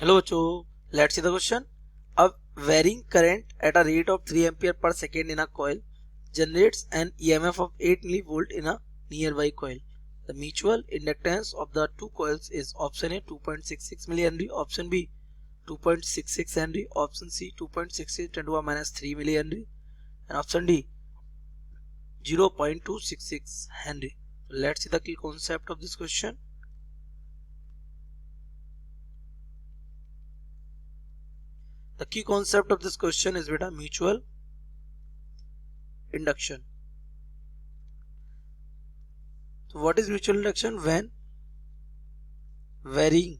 Hello बच्चों, let's see the question. A varying current at a rate of 3 ampere per second in a coil generates an EMF of 8 millivolt in a nearby coil. The mutual inductance of the two coils is option A 2.66 millihenry, option B 2.66 Henry, option C 2.68 10 to the minus 3 millihenry, and option D 0.266 Henry. Let's see the key concept of this question. The key concept of this question is beta mutual induction. So what is mutual induction? When varying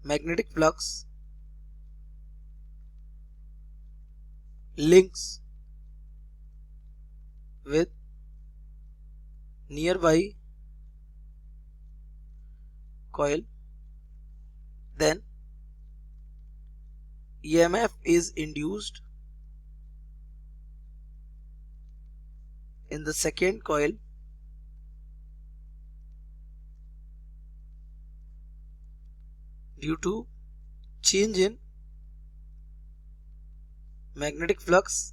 magnetic flux links with nearby coil, then EMF is induced in the second coil due to change in magnetic flux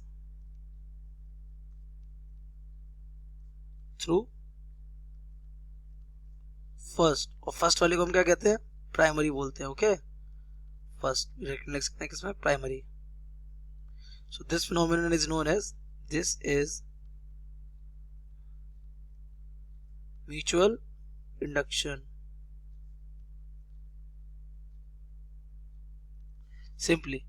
through first, और first वाले को हम क्या कहते हैं? Primary बोलते हैं. Okay, first directly लिख सकते हैं किसमें? Primary. So this phenomenon is known as, this is mutual induction. Simply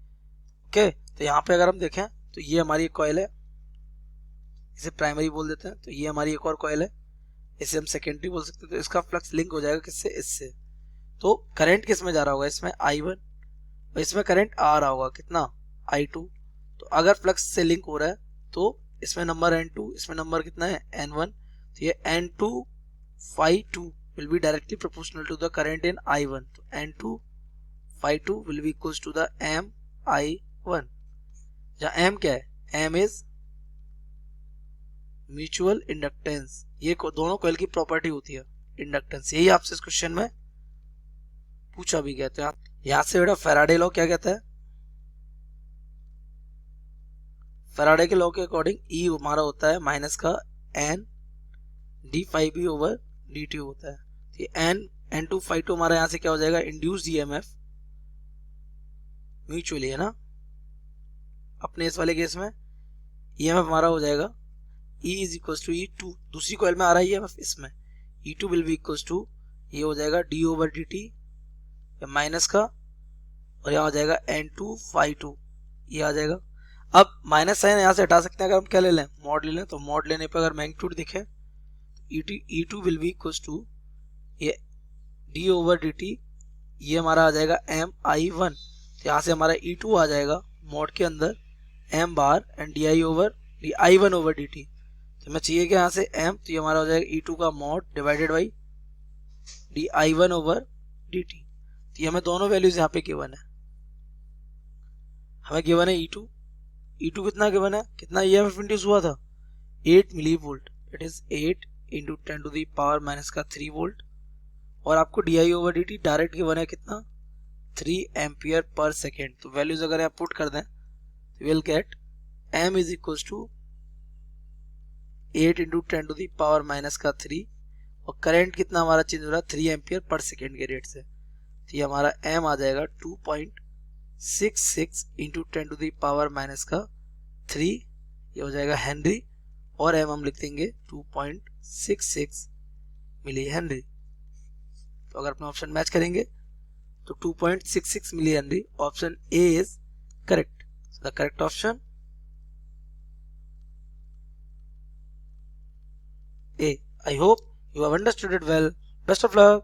okay. तो यहाँ पे अगर हम देखें तो ये हमारी एक कॉइल है, इसे प्राइमरी बोल देते हैं. तो ये हमारी एक और कॉइल है, इसे हम सेकेंडरी बोल सकते हैं. तो इसका फ्लक्स लिंक हो जाएगा किससे? इससे. तो करंट किस में जा रहा होगा? इसमें I1, और इसमें करंट आ रहा होगा कितना? I2. तो अगर फ्लक्स से लिंक हो रहा है तो इसमें नंबर N2, इसमें नंबर कितना है? N1. तो ये N2 phi 2 will be directly proportional to the current in I1. तो N2 phi 2 will be equals to the MI1. जहाँ M क्या है? M is mutual inductance. ये दोनों कॉइल की प्रॉपर्टी होती है, इंडक्टेंस. यही आपसे इस क्वेश्चन में पूछा भी गया था. यहां से बेटा फैराडे लॉ क्या कहता है? फैराडे के लॉ के अकॉर्डिंग ई हमारा होता है माइनस का N D phi B over D T होता है. तो N N two phi two हमारा यहां से क्या हो जाएगा? इंड्यूस्ड ईएमएफ म्यूचुअली, है ना. अपने इस वाले केस में ईएमएफ हमारा हो जाएगा E is equal to E2. दूसरी कॉइल में आ रहा है ईएमएफ, इसमें E2 will be equal to, ये हो जाएगा D over D T minus का, और यहाँ हो जाएगा N2 phi 2, ये आ जाएगा. अब माइनस साइन यहाँ से हटा सकते हैं अगर हम क्या ले लें? मॉड ले लें. तो मॉड लेने पर अगर मैग्नीट्यूड दिखे E2 will be equal to ये डी ओवर डी टी, ये हमारा आ जाएगा MI1. तो यहाँ से हमारा E2 आ जाएगा मॉड के अंदर M bar and DI over I1 over D T. तो मैं चाहिए कि यहाँ से M, तो ये हमारा हो जाएगा E2 का mod divided by DI1 over D T. तो ये हमें दोनों वैल्यूज यहाँ पे गिवन है. हमें गिवन है E2. E2 कितना गिवन है? कितना EMF इंड्यूस हुआ था? 8 millivolt. It is 8 into 10 to the power minus का 3 वोल्ट. और आपको DI over D T direct given है कितना? 3 एम्पियर पर सेकेंड. तो वैल्यूज अगर आप पुट कर दें तो will get M is equal to 8 into 10 to the power minus का 3, और करंट कितना हमारा चेंज हो रहा है? 3 एम्पियर पर सेकेंड के रेट से. तो ये हमारा M आ जाएगा 2.66 into 10 to the power minus का 3, ये हो जाएगा हेनरी, और M हम लिख देंगे 2.66 मिली हेनरी. तो अगर अपना ऑप्शन मैच करेंगे तो 2.66 milli henry, option A is correct. The correct option A. I hope you have understood it well. Best of luck.